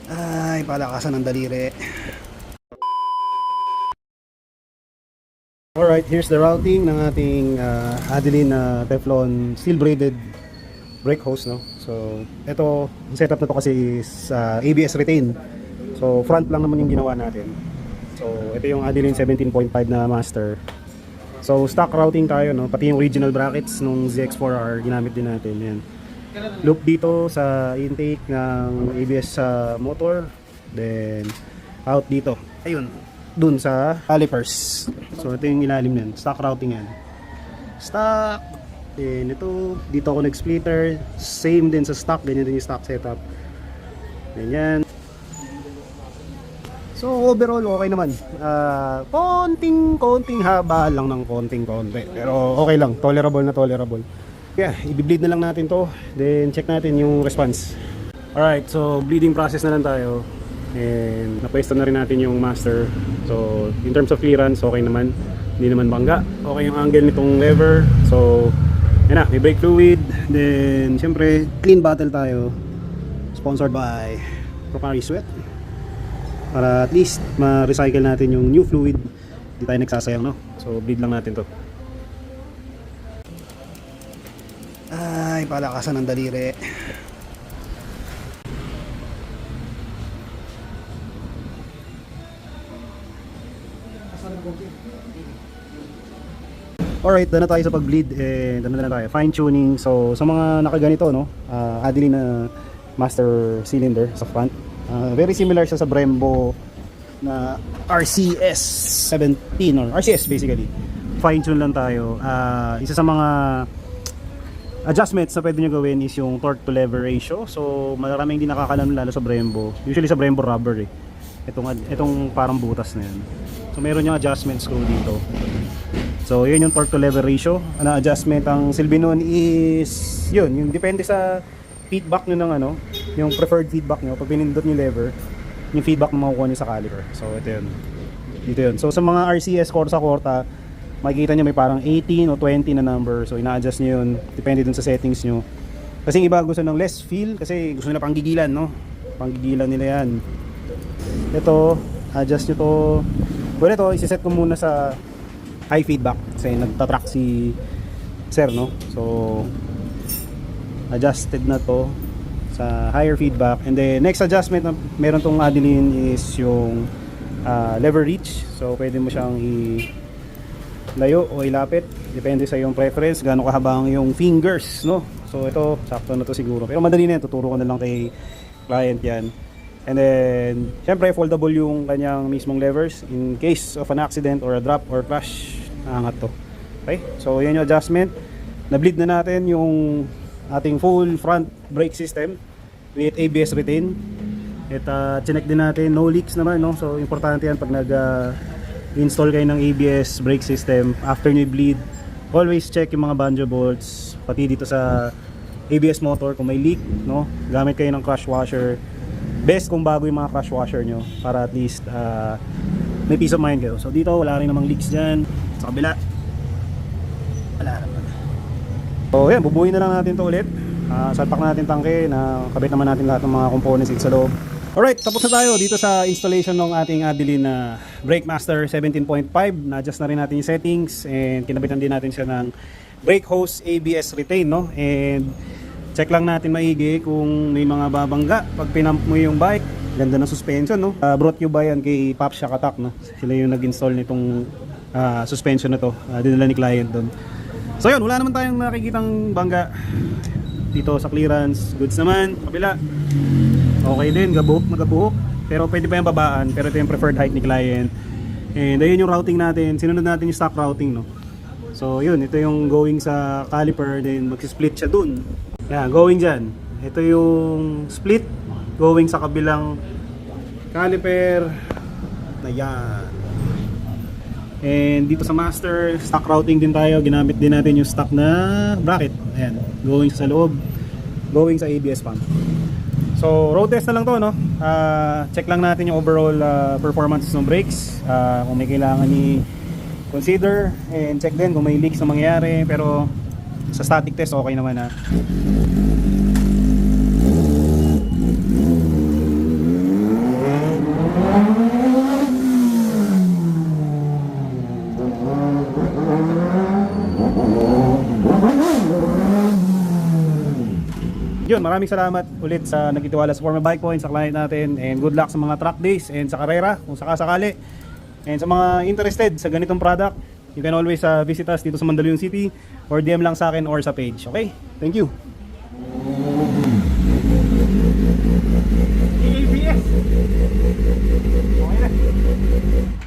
Ay, palakasan ng daliri. Alright, here's the routing ng ating Adeline Teflon steel braided brake hose, no? So, ito, yung setup na to kasi is ABS retain. So, front lang naman yung ginawa natin. So, ito yung Adeline 17.5 na master. So, stock routing tayo, no? Pati yung original brackets nung ZX4R ginamit din natin. Yan. Loop dito sa intake ng ABS motor. Then, out dito. Ayun, dun sa calipers. So, ito yung ilalim yan. Stock routing yan. Stock. Then, ito, dito ako nag-splitter. Same din sa stock. Ganyan din yung stock setup. Ganyan. So, overall, okay naman. Konting haba lang ng konti. Pero okay lang. Tolerable na tolerable. Yeah, i-bleed na lang natin to. Then, check natin yung response. Alright, so bleeding process na lang tayo. And napwesto na rin natin yung master. So in terms of clearance, okay naman. Hindi naman bangga. Okay yung angle nitong lever. So yan na, may brake fluid. Then syempre clean bottle tayo. Sponsored by Procari Sweat. Para at least ma-recycle natin yung new fluid. Hindi tayo nagsasayang, no? So bleed lang natin to. Ay, palakasan ng daliri. Alright, done na tayo sa pag-bleed and done na tayo, fine tuning. So sa mga nakaganito, no, Adeline na master cylinder sa front, very similar siya sa Brembo na RCS 17 or RCS basically. Fine tune lang tayo. Isa sa mga adjustments na pwede nyo gawin is yung torque to lever ratio. So maraming hindi nakakalam lalo sa Brembo. Usually sa Brembo rubber eh. Itong parang butas na yan. So meron yung adjustment screw dito. So yun yung torque to lever ratio. Ang adjustment, ang silbi nun is yun, yung depende sa feedback nyo ng ano, yung preferred feedback nyo. Pag pinindot nyo lever, yung feedback na makukuha nyo sa caliper. So ito yun. Dito yun. So sa mga RCS Corsa, makikita nyo may parang 18 o 20 na number. So ina-adjust nyo yun. Depende dun sa settings nyo. Kasi iba gusto ng less feel. Kasi gusto nila panggigilan, no? Panggigilan nila yan. Ito, adjust nyo to. Well, ito, isiset ko muna sa high feedback. Kasi nagtatrack si sir, no? So adjusted na to sa higher feedback. And then next adjustment na meron tong Adeline is yung lever reach. So pwede mo siyang layo o ilapit, depende sa iyong preference, gaano kahaba ang iyong fingers, no? So ito, sakto na to siguro. Pero madali na yan, tuturo ko na lang kay client yan. And then, syempre foldable yung kanyang mismong levers in case of an accident or a drop or crash, aangat to. Okay? So yan yung adjustment. Na-bleed na natin yung ating full front brake system with ABS retain. At chinek din natin, no leaks naman, no? So importante yan pag install kayo ng ABS brake system. After nyo bleed, always check yung mga banjo bolts, pati dito sa ABS motor kung may leak, no? Gamit kayo ng crush washer. Best kung bago yung mga crush washer nyo para at least may peace of mind kayo. So dito wala rin namang leaks dyan. Sa kabila wala naman. So yan, bubuhin na lang natin to ulit. Salpak natin tangke, na kabit naman natin lahat ng mga components dito sa loob. Alright, tapos na tayo dito sa installation ng ating Adeline na Brake Master 17.5. Na-adjust na rin natin yung settings and kinabitan din natin siya ng brake hose ABS retain, no? And check lang natin maigi kung may mga babangga pag pinump mo yung bike. Ganda ng suspension, no? Brought you by yan kay Pop Shack Attack, no? Sila yung nag-install nitong suspension na to. Dinala ni client doon. So yun, wala naman tayong nakikitang bangga dito sa clearance. Goods naman, kabila okay din, magabuhok. Pero pwede pa yung babaan. Pero ito yung preferred height ni client. And ayun yung routing natin. Sinunod natin yung stock routing, no? So yun, ito yung going sa caliper. Then magsisplit siya dun. Yan, going dyan. Ito yung split going sa kabilang caliper. Na yan. And dito sa master, stock routing din tayo. Ginamit din natin yung stock na bracket. Ayan, going sa loob, going sa ABS pump. So road test na lang to, no? Check lang natin yung overall performance ng brakes, kung may kailangan consider, and check din kung may leaks na mangyayari. Pero sa static test okay naman, ha. Yun, maraming salamat ulit sa nagtitiwala sa Forma Bike Point, sa client natin, and good luck sa mga track days and sa karera kung sakasakali. And sa mga interested sa ganitong product, you can always visit us dito sa Mandaluyong City or DM lang sa akin or sa page. Okay? Thank you. ABS. Okay na.